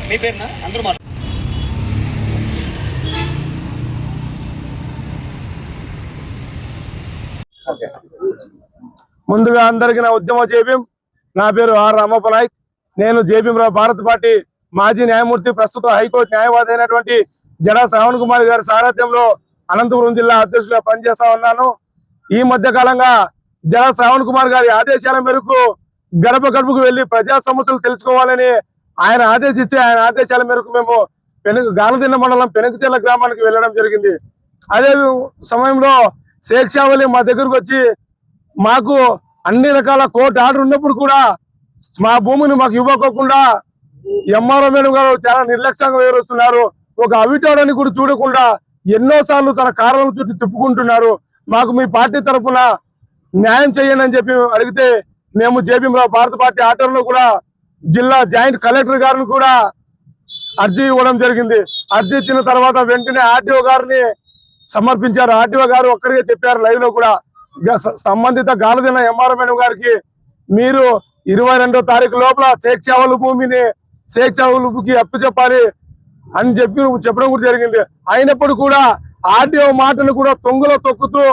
మీ పేరున అందరూ ముందుగా అందరికీ నా ఉద్యమ జేబీఎం. నా పేరు ఆర్ రామప్ప నాయక్. నేను జేబీఎం భారత పార్టీ మాజీ న్యాయమూర్తి, ప్రస్తుత హైకోర్టు న్యాయవాది అయినటువంటి జడా శ్రావణ్ కుమార్ గారి సారథ్యంలో అనంతపురం జిల్లా అధ్యక్షులుగా పనిచేస్తా ఉన్నాను. ఈ మధ్య కాలంగా జడా శ్రావణ్ కుమార్ గారి ఆదేశాల మేరకు గడప గడపకు వెళ్లి ప్రజా సమస్యలు తెలుసుకోవాలని ఆయన ఆదేశించి, ఆయన ఆదేశాల మేరకు మేము గాలదిన్న మండలం పెనుకచెర్ల గ్రామానికి వెళ్ళడం జరిగింది. అదే సమయంలో శేక్షావళి మా దగ్గరకు వచ్చి మాకు అన్ని రకాల కోర్టు ఆర్డర్ ఉన్నప్పుడు కూడా మా భూమిని మాకు ఇవ్వకోకుండా ఎంఆర్ఓ మేడం గారు చాలా నిర్లక్ష్యంగా వివరిస్తున్నారు. ఒక అవిటోడని కూడా చూడకుండా ఎన్నోసార్లు తన కారణం చుట్టూ తిప్పుకుంటున్నారు. మాకు మీ పార్టీ తరఫున న్యాయం చేయండి అని చెప్పి అడిగితే మేము జేబీఎం భారత పార్టీ ఆర్డర్లో కూడా జిల్లా జాయింట్ కలెక్టర్ గారిని కూడా అర్జీ ఇవ్వడం జరిగింది. అర్జీ ఇచ్చిన తర్వాత వెంటనే ఆర్టీఓ గారిని సమర్పించారు. ఆర్టీఓ గారు ఒక్కడిగా చెప్పారు లైవ్ లో కూడా, సంబంధిత గాలదిన్న ఎంఆర్ఓ మేడం గారికి మీరు 22వ తారీఖు లోపల శేక్షావళి భూమిని శేక్షావళికి అప్పు చెప్పాలి అని చెప్పడం కూడా జరిగింది. అయినప్పుడు కూడా ఆర్టీఓ మాటను కూడా తొంగలో తొక్కుతూ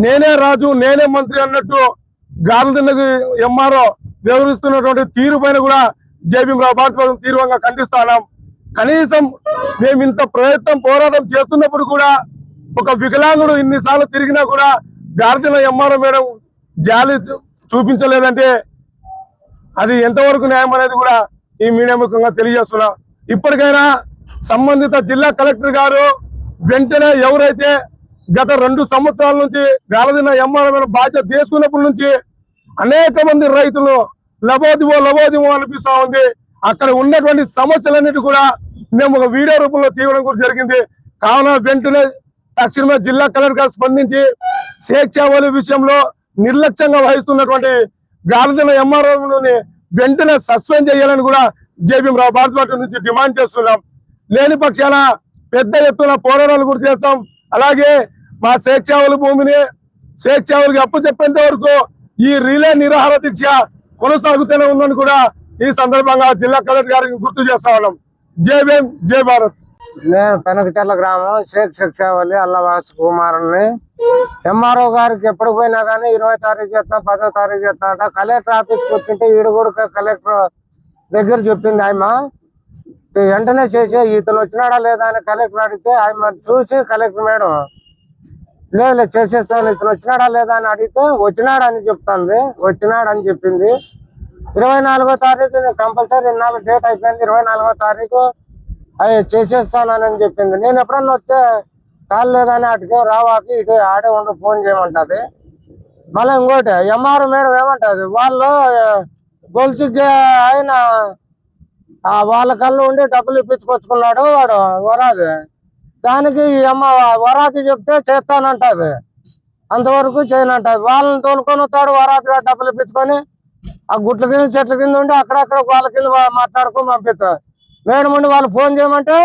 నేనే రాజు నేనే మంత్రి అన్నట్టు గాలదిన్నకి ఎంఆర్ఓ వ్యవహరిస్తున్నటువంటి తీరు పైన కూడా జేబీఎం భారత తీవ్రంగా ఖండిస్తున్నాం. కనీసం మేము ఇంత ప్రయత్నం పోరాటం చేస్తున్నప్పుడు కూడా ఒక వికలాంగుడు ఇన్నిసార్లు తిరిగినా కూడా గాలదిన్న ఎంఆర్ఓ మేడం జాలి చూపించలేదంటే అది ఎంతవరకు న్యాయం అనేది కూడా ఈ మీడియా ముఖంగా తెలియజేస్తున్నాం. ఇప్పటికైనా సంబంధిత జిల్లా కలెక్టర్ గారు వెంటనే ఎవరైతే గత 2 సంవత్సరాల నుంచి గాలదిన్న ఎంఆర్ఓ మేడం బాధ్యత తీసుకున్నప్పటి నుంచి అనేక మంది రైతులు లబోదిమో అనిపిస్తా ఉంది. అక్కడ ఉన్నటువంటి సమస్యలన్నిటి కూడా మేము ఒక వీడియో రూపంలో తీయడం కూడా జరిగింది. కావున వెంటనే తక్షణమే జిల్లా కలెక్టర్ గారు స్పందించి శేక్షావళి విషయంలో నిర్లక్ష్యంగా వహిస్తున్నటువంటి గాలదిన్న ఎంఆర్ఓని వెంటనే సస్పెండ్ చేయాలని కూడా జేబీఎం భారత పార్టీ నుంచి డిమాండ్ చేస్తున్నాం. లేని పక్షాన పెద్ద ఎత్తున పోరాటాలు కూడా చేస్తాం. అలాగే మా శేక్షావళి భూమిని శేక్షావళికి అప్పు చెప్పేంత వరకు ఈ రిలే నిరాహార దీక్ష కొనసాగుతూనే ఉందని కూడా ఈ సందర్భంగా జిల్లా కలెక్టర్ గారికి గుర్తు చేస్తా ఉన్నాం. జై భీమ్, జై భారత్. నేను పెనకచెర్ల గ్రామం శేక్షావళి అల్లవాస్ కుమారుని. ఎంఆర్ఓ గారికి ఎప్పుడు పోయినా కానీ 20వ తారీఖు చేస్తా 10వ తారీఖు చేస్తా అంట. కలెక్టర్ ఆఫీస్కి వచ్చింటే ఈడు కూడా కలెక్టర్ దగ్గర చెప్పింది ఆయమ వెంటనే చేసి ఇతను వచ్చినాడా లేదా అని కలెక్టర్ అడిగితే ఆయమ చూసి కలెక్టర్ మేడం లేదు చేసేస్తాను ఇతను వచ్చినాడా లేదా అని అడిగితే వచ్చినాడని చెప్తుంది. వచ్చినాడని చెప్పింది. 24వ తారీఖు కంపల్సరీ ఇన్నాళ్ళు డేట్ అయిపోయింది. 24వ తారీఖు అవి చేసేస్తానని చెప్పింది. నేను ఎప్పుడన్నా వస్తే కాలు లేదని అటుకే రావాకి ఇటు ఆడే ఉండి ఫోన్ చేయమంటది. మళ్ళీ ఇంకోటి ఎంఆర్ మేడం ఏమంటది, వాళ్ళు గొలుసుకి ఆయన వాళ్ళ కళ్ళు ఉండి డబ్బులు ఇప్పించుకొచ్చుకున్నాడు వాడు వరాది. దానికి వరాది చెప్తే చేస్తానంటది, అంతవరకు చేయనంటది. వాళ్ళని తోలుకొని వస్తాడు వరాదిగా డబ్బులు ఇప్పించుకొని ఆ గుట్ల కింద చెట్ల కింద ఉండి అక్కడక్కడ వాళ్ళ కింద మాట్లాడుకొని పంపిస్తారు. మేడం ఉండి వాళ్ళు ఫోన్ చేయమంటే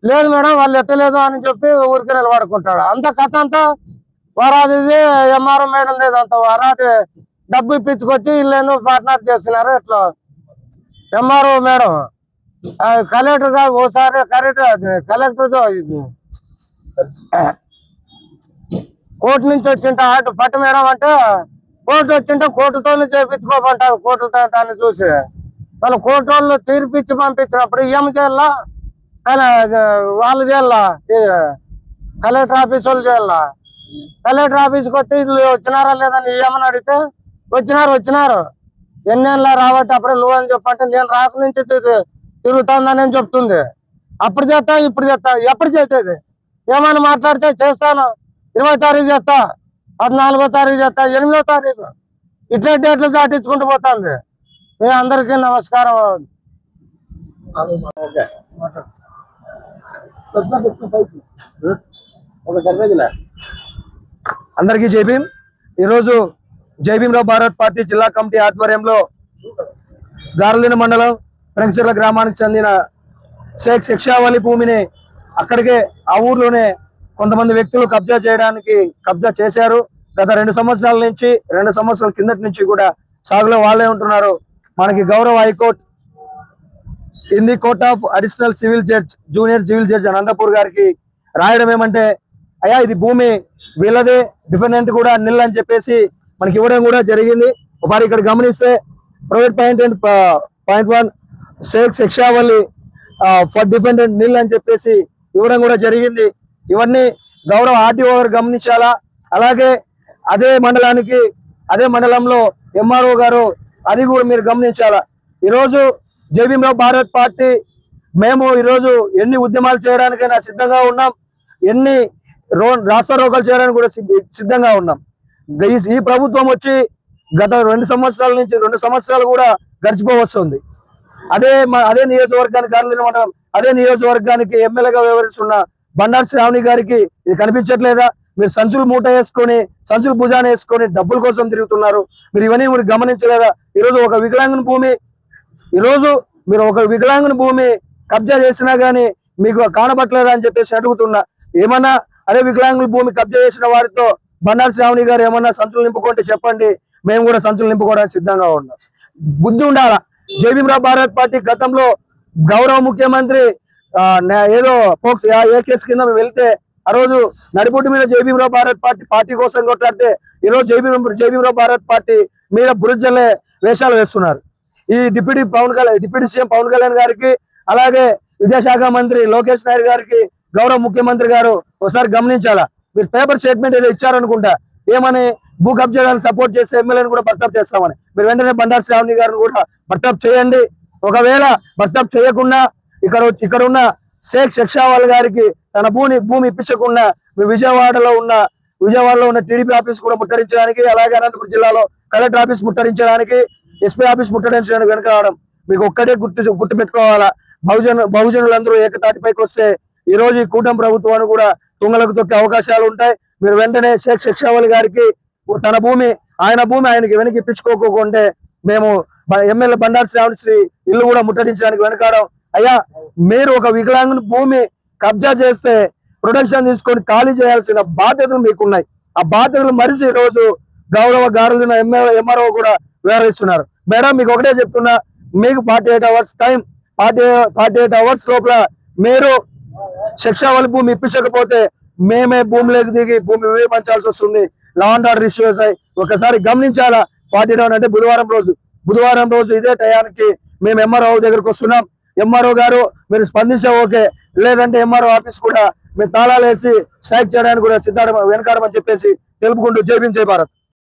లేదు మేడం వాళ్ళు ఎత్తలేదు అని చెప్పి ఊరికి నిలబడుకుంటాడు. అంత కథ అంతా వరాదిది ఎంఆర్ఓ మేడం లేదు. అంత వరాది డబ్బు ఇప్పించుకొచ్చి వీళ్ళేందో పార్ట్నర్ చేస్తున్నారు. ఇట్లా ఎంఆర్ఓ మేడం కలెక్టర్ గారు ఓసారి కలెక్టర్తో కోర్టు నుంచి వచ్చింట ఆట పట్టు మేడం అంటే కోర్టు వచ్చింటే కోర్టుతోనే చేయించుకోమంటారు. కోర్టుతో దాన్ని చూసి వాళ్ళు కోర్టు వాళ్ళు తీర్పిచ్చి పంపించినప్పుడు ఏం చేయాలా వాళ్ళు చేయాలా, కలెక్టర్ ఆఫీస్ వాళ్ళు చేయాలా. కలెక్టర్ ఆఫీస్కి వస్తే వీళ్ళు వచ్చినారా లేదని ఏమని అడిగితే వచ్చినారు ఎన్నేళ్ళ రాబట్టి అప్పుడే నువ్వని చెప్పంటే నేను రాక నుంచి తిరుగుతుందని చెప్తుంది. అప్పుడు చేస్తా ఇప్పుడు చేస్తా ఎప్పుడు చేసేది ఏమని మాట్లాడితే చేస్తాను 20వ తారీఖు చేస్తా 14వ తారీఖు చేస్తా 8వ తారీఖు ఇట్లా డేట్లు దాటించుకుంటూ పోతుంది. మీ అందరికీ నమస్కారం. అందరికీ జై భీమ్. ఈరోజు జేబీఎం భారత్ పార్టీ జిల్లా కమిటీ ఆధ్వర్యంలో గాలదిన్న మండలం పెనకచెర్ల గ్రామానికి చెందిన శేక్షావళి భూమిని అక్కడికే ఆ ఊర్లోనే కొంతమంది వ్యక్తులు కబ్జా చేశారు. గత 2 సంవత్సరాల నుంచి 2 సంవత్సరాల కిందటి నుంచి కూడా సాగులో వాళ్ళే ఉంటున్నారు. మనకి గౌరవ high court in the court of additional civil judge junior civil judge Anantapur గారికి రాయడం ఏమంటే, అయ్యా ఇది భూమి వీళ్ళదే, డిఫెండెంట్ కూడా నిల్ అని చెప్పేసి మనకి ఇవ్వడం కూడా జరిగింది. ఒకసారి ఇక్కడ గమనిస్తే ప్రైవేట్ .1 షేక్ శిక్షావల్లి ఫర్ డిఫెండెంట్ నిల్ అని చెప్పేసి ఇవ్వడం కూడా జరిగింది. ఇవన్నీ గౌరవ ఆర్టీఓ గారు గమనించాలా. అలాగే అదే మండలంలో ఎంఆర్ఓ గారు అది కూడా మీరు గమనించాలా. ఈరోజు జై భీమ్రావ్ భారత్ పార్టీ మేము ఈరోజు ఎన్ని ఉద్యమాలు చేయడానికైనా సిద్ధంగా ఉన్నాం, ఎన్ని రాస్తారోకలు చేయడానికి కూడా సిద్ధంగా ఉన్నాం. ఈ ప్రభుత్వం వచ్చి గత 2 సంవత్సరాల నుంచి 2 సంవత్సరాలు కూడా గడిచిపోవస్తుంది. అదే నియోజకవర్గానికి మండలం, అదే నియోజకవర్గానికి ఎమ్మెల్యేగా వ్యవహరిస్తున్న బండారు శ్రావణి గారికి ఇది కనిపించట్లేదా? మీరు సంచులు మూట వేసుకొని, సంచులు భుజాన వేసుకొని డబ్బుల కోసం తిరుగుతున్నారు. మీరు ఇవన్నీ మీరు గమనించలేదా? ఈరోజు ఒక వికలాంగుని భూమి కబ్జా చేసినా గానీ మీకు కానబట్టలేదా అని చెప్పేసి అడుగుతున్నా. ఏమన్నా అదే వికలాంగుల భూమి కబ్జా చేసిన వారితో బండారు శ్రావణి గారు ఏమన్నా సంచులు నింపుకుంటే చెప్పండి, మేము కూడా సంచులు నింపుకోవడానికి సిద్ధంగా ఉన్నాం. బుద్ధి ఉండాలా. జై భీమ్రావ్ భారత్ పార్టీ గతంలో గౌరవ ముఖ్యమంత్రి ఏదో పోక్స్ ఏ కేసు కింద వెళ్తే ఆ రోజు నడిబొడ్డు మీద జై భీమ్రావ్ భారత్ పార్టీ కోసం కొట్లాడితే ఈరోజు జై భీమ్రావ్ భారత్ పార్టీ మీద బురజల్లే వేషాలు వేస్తున్నారు. ఈ డిప్యూటీ సీఎం పవన్ కళ్యాణ్ గారికి, అలాగే విద్యాశాఖ మంత్రి లోకేష్ నాయుడు గారికి గౌరవ ముఖ్యమంత్రి గారు ఒకసారి గమనించాలా. మీరు పేపర్ స్టేట్మెంట్ ఏదో ఇచ్చారనుకుంటా, ఏమని భూ కబ్జాలను సపోర్ట్ చేసే ఎమ్మెల్యేని కూడా బర్తరఫ్ చేస్తామని. మీరు వెంటనే బండారు శ్రావణి గారిని కూడా బర్తరఫ్ చేయండి. ఒకవేళ బర్తరఫ్ చేయకుండా ఇక్కడ ఉన్న షేక్ శిక్షావల్ గారికి తన భూమి ఇప్పించకుండా మీరు విజయవాడలో ఉన్న టీడీపీ ఆఫీస్ కూడా ముట్టడించడానికి, అలాగే అనంతపురం జిల్లాలో కలెక్టర్ ఆఫీస్ ముట్టడించడానికి, ఎస్పీ ఆఫీస్ ముట్టడించడానికి వెనక రావడం మీకు ఒక్కటే గుర్తు పెట్టుకోవాలా. బహుజనులందరూ ఏకతాటిపైకి వస్తే ఈ రోజు ఈ కూటమి ప్రభుత్వాన్ని కూడా తుంగలకు తొక్కే అవకాశాలు ఉంటాయి. మీరు వెంటనే షేక్ శిక్షావల్ గారికి తన ఆయన భూమి ఆయనకి వెనక్కి ఇప్పించుకోకుంటే మేము ఎమ్మెల్యే బండారు శ్రావణి శ్రీ ఇల్లు కూడా ముట్టడించడానికి వెనకాడం. అయ్యా మీరు ఒక వికలాంగుని భూమి కబ్జా చేస్తే ప్రొటెక్షన్ తీసుకొని ఖాళీ చేయాల్సిన బాధ్యతలు మీకున్నాయి. ఆ బాధ్యతలు మరిచి ఈ రోజు గౌరవ గారులైన ఎంఆర్ఓ కూడా వ్యవహరిస్తున్నారు. మేడం మీకు ఒకటే చెప్తున్నా, మీకు 48 అవర్స్ టైం, 48 అవర్స్ లోపల మీరు శిక్షావళి భూమి ఇప్పించకపోతే మేమే భూమిలోకి దిగి భూమి వినియోగించాల్సి వస్తుంది. లా అండ్ ఆర్డర్ ఇష్యూస్ అయి ఒకసారి గమనించాలా. 47 అంటే బుధవారం రోజు ఇదే టయానికి మేము ఎంఆర్ఓ దగ్గరకు వస్తున్నాం. ఎంఆర్ఓ గారు మీరు స్పందించే ఓకే, లేదంటే ఎంఆర్ఓ ఆఫీస్ కూడా మేము తాళాలు వేసి స్ట్రైక్ చేయడానికి కూడా వెనకాడమని చెప్పేసి తెలుపుకుంటూ జై భీమ్ జై భారత్.